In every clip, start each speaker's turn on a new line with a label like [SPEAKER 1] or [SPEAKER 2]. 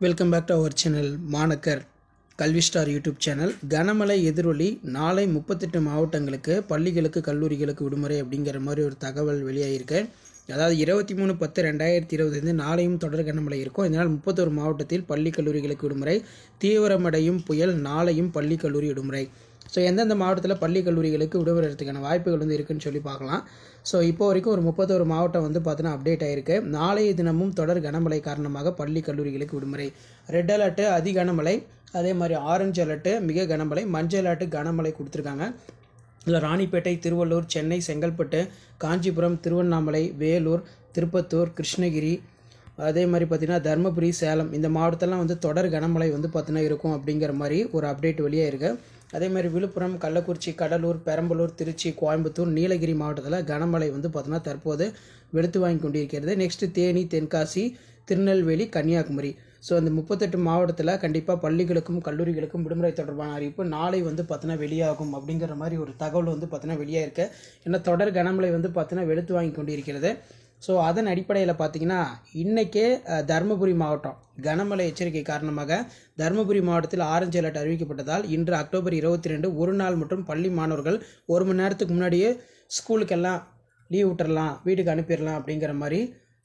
[SPEAKER 1] Welcome back to our channel மாணக்கர் கல்வி star YouTube channel. கனமழை எதிரொலி நாளை 38 மாவட்டங்களுக்கு பள்ளிகளுக்கு கல்லூரிகளுக்கு விடுமுறை அப்படிங்கிற மாதிரி ஒரு தகவல் வெளியாகிருக்கு. அதாவது 23/10/2025 நாளையும் தொடர் கனமழை இருக்கும். இதனால் 31 மாவட்டத்தில் பள்ளி கல்லூரிகளுக்கு விடுமுறை. தீவிரமடையும் புயல் நாளையும் பள்ளி கல்லூரி விடுமுறை. ஸோ எந்தெந்த மாவட்டத்தில் பள்ளி கல்லூரிகளுக்கு விடுமுறைக்கான வாய்ப்புகள் இருக்குன்னு சொல்லி பார்க்கலாம். ஸோ இப்போ வரைக்கும் ஒரு 31 மாவட்டம் பார்த்தீங்கன்னா அப்டேட் ஆகிருக்கு. நாளைய தினமும் தொடர் கனமழை காரணமாக பள்ளி கல்லூரிகளுக்கு விடுமுறை. ரெட் அலர்ட்டு அதி கனமழை, அதே மாதிரி ஆரஞ்சு அலர்ட்டு மிக கனமழை, மஞ்சள் அலர்ட்டு கனமழை கொடுத்துருக்காங்க. இதில் ராணிப்பேட்டை, திருவள்ளூர், சென்னை, செங்கல்பட்டு, காஞ்சிபுரம், திருவண்ணாமலை, வேலூர், திருப்பத்தூர், கிருஷ்ணகிரி, அதே மாதிரி பார்த்திங்கன்னா தருமபுரி, சேலம் இந்த மாவட்டத்தெல்லாம் தொடர் கனமழை பார்த்திங்கன்னா இருக்கும் அப்படிங்கிற மாதிரி ஒரு அப்டேட் வெளியாக இருக்குது. அதே மாதிரி விழுப்புரம், கள்ளக்குறிச்சி, கடலூர், பெரம்பலூர், திருச்சி, கோயம்புத்தூர், நீலகிரி மாவட்டத்தில் கனமழை பார்த்திங்கன்னா தற்போது வெளுத்து வாங்கி கொண்டிருக்கிறது. நெக்ஸ்ட்டு தேனி, தென்காசி, திருநெல்வேலி, கன்னியாகுமரி. ஸோ அந்த 38 மாவட்டத்தில் கண்டிப்பாக பள்ளிகளுக்கும் கல்லூரிகளுக்கும் விடுமுறை தொடர்பான அறிவிப்பு நாளை பார்த்தினா வெளியாகும் அப்படிங்கிற மாதிரி ஒரு தகவல் பார்த்தினா வெளியாக இருக்குது. ஏன்னா தொடர் கனமழை பார்த்தினா வெளுத்து வாங்கி கொண்டிருக்கிறது. ஸோ அதன் அடிப்படையில் பார்த்திங்கன்னா இன்றைக்கே தருமபுரி மாவட்டம் கனமழை எச்சரிக்கை காரணமாக தருமபுரி மாவட்டத்தில் ஆரஞ்சு அலர்ட் அறிவிக்கப்பட்டதால் இன்று அக்டோபர் 22 ஒரு நாள் மற்றும் பள்ளி மாணவர்கள் 1 மணி நேரத்துக்கு முன்னாடியே ஸ்கூலுக்கெல்லாம் லீவ் விட்டுறலாம், வீட்டுக்கு அனுப்பிடலாம் அப்படிங்கிற மாதிரி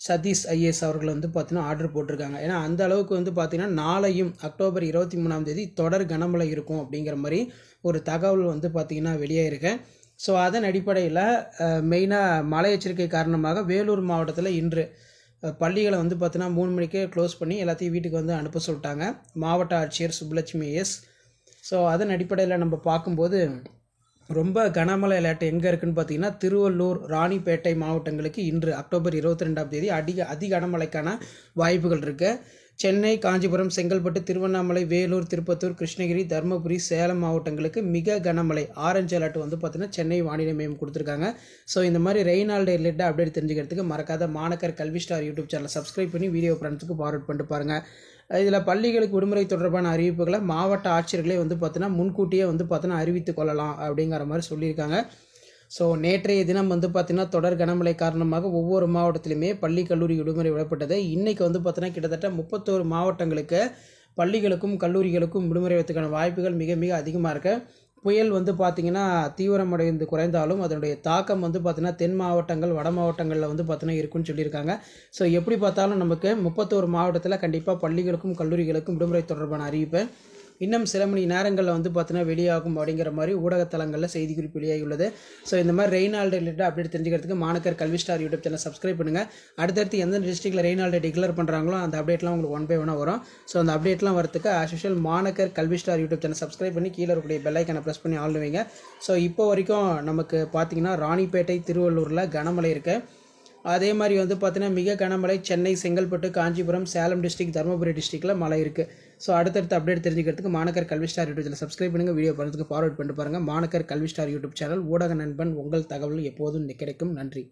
[SPEAKER 1] சதீஷ் ஐஏஎஸ் அவர்கள் பார்த்தீங்கன்னா ஆர்டர் போட்டிருக்காங்க. ஏன்னா அந்த அளவுக்கு பார்த்தீங்கன்னா நாளையும் அக்டோபர் 23 தொடர் கனமழை இருக்கும் அப்படிங்கிற மாதிரி ஒரு தகவல் பார்த்திங்கன்னா வெளியே இருக்கு. ஸோ அதன் அடிப்படையில் மெயினாக மழை எச்சரிக்கை காரணமாக வேலூர் மாவட்டத்தில் இன்று பள்ளிகளை பார்த்தீங்கன்னா 3 மணிக்கே க்ளோஸ் பண்ணி எல்லாத்தையும் வீட்டுக்கு அனுப்ப சொல்லிட்டாங்க மாவட்ட ஆட்சியர் சுப்புலட்சுமி எஸ். ஸோ அதன் அடிப்படையில் நம்ம பார்க்கும்போது ரொம்ப கனமழை அலர்ட் எங்கே இருக்குதுன்னு பார்த்தீங்கன்னா திருவள்ளூர், ராணிப்பேட்டை மாவட்டங்களுக்கு இன்று அக்டோபர் 22 அதி கனமழைக்கான வாய்ப்புகள் இருக்குது. சென்னை, காஞ்சிபுரம், செங்கல்பட்டு, திருவண்ணாமலை, வேலூர், திருப்பத்தூர், கிருஷ்ணகிரி, தருமபுரி, சேலம் மாவட்டங்களுக்கு மிக கனமழை ஆரஞ்சு அலர்ட் பார்த்தீங்கன்னா சென்னை வானிலை மையம் கொடுத்துருக்காங்க. ஸோ இந்த மாதிரி ரெயின் ஆல்டே ரிலேட்டட் அப்டேட் தெரிஞ்சுக்கிறதுக்கு மறக்காத மாணக்கர் கல்வி ஸ்டார் யூடியூப் சேனலை சப்ஸ்கிரைப் பண்ணி வீடியோ ஃப்ரெண்ட்ஸுக்கு ஃபார்வர்ட் பண்ணிட்டு பாருங்கள். இதில் பள்ளிகளுக்கு விடுமுறை தொடர்பான அறிவிப்புகளை மாவட்ட ஆட்சியர்களே பார்த்தீங்கன்னா முன்கூட்டியே பார்த்தீங்கன்னா அறிவித்து கொள்ளலாம் அப்படிங்கிற மாதிரி சொல்லியிருக்காங்க. ஸோ நேற்றைய தினம் பார்த்தீங்கன்னா தொடர் கனமழை காரணமாக ஒவ்வொரு மாவட்டத்திலுமே பள்ளி கல்லூரி விடுமுறை விடப்பட்டது. இன்றைக்கி பார்த்தீங்கன்னா கிட்டத்தட்ட 31 மாவட்டங்களுக்கு பள்ளிகளுக்கும் கல்லூரிகளுக்கும் விடுமுறை வைத்துக்கான வாய்ப்புகள் மிக மிக அதிகமாக இருக்குது. புயல் பார்த்திங்கன்னா தீவிரமடைந்து குறைந்தாலும் அதனுடைய தாக்கம் பார்த்திங்கன்னா தென் மாவட்டங்கள், வட மாவட்டங்களில் பார்த்திங்கன்னா இருக்குன்னு சொல்லியிருக்காங்க. ஸோ எப்படி பார்த்தாலும் நமக்கு 31 மாவட்டத்தில் கண்டிப்பாக பள்ளிகளுக்கும் கல்லூரிகளுக்கும் விடுமுறை தொடர்பான அறிவிப்பு இன்னும் சில மணி நேரங்களில் பார்த்தீங்கன்னா வெளியாகும் அப்படிங்கிற மாதிரி ஊடகத்தலங்களில் செய்தி குறிப்பு வெளியாகியுள்ளது. ஸோ இந்த மாதிரி ரெயின் ஆல்டே ரிலேட்டட் அப்டேட் தெரிஞ்சுக்கிறதுக்கு மாணக்கர் கல்வி ஸ்டார் யூடியூப் சேனல் சப்ஸ்கிரைப் பண்ணுங்கள். அடுத்தடுத்து எந்த டிஸ்ட்ரிக்டில் ரெயின் ஆல்டே டிக்ளேர் பண்ணுறாங்களோ அந்த அப்டேட்லாம் உங்களுக்கு 1 by 1 வரும். ஸோ அந்த அப்டேட்லாம் வரதுக்கு ஆஸ் யூஷுவல் மாணக்கர் கல்வி ஸ்டார் யூடியூப் சேனல் சப்ஸ்கிரைப் பண்ணி கீழே இருக்கக்கூடிய பெல் ஐக்கானை ப்ரெஸ் பண்ணி ஆல் வைங்க. ஸோ இப்போ வரைக்கும் நமக்கு பார்த்தீங்கன்னா ராணிப்பேட்டை, திருவள்ளூரில் கனமழை இருக்குது. அதே மாதிரி பார்த்தீங்கன்னா மிக கனமழை சென்னை, செங்கல்பட்டு, காஞ்சிபுரம், சேலம் டிஸ்ட்ரிக்ட், தருமபுரி டிஸ்ட்ரிக்டில் மழை இருக்குது. ஸோ அடுத்தடுத்த அப்டேட் தெரிஞ்சுக்கிறதுக்கு மாணக்கர் கல்வி ஸ்டார் யூடியூப் சேனல் சப்ஸ்கிரைப் பண்ணுங்கள். வீடியோ பண்ணுறதுக்கு ஃபார்வர்ட் பண்ணிட்டு பாருங்கள். மாணக்கர் கல்வி ஸ்டார் யூடியூப் சேனல் ஊடக நண்பன், உங்கள் தகவல் எப்போதும் கிடைக்கும். நன்றி.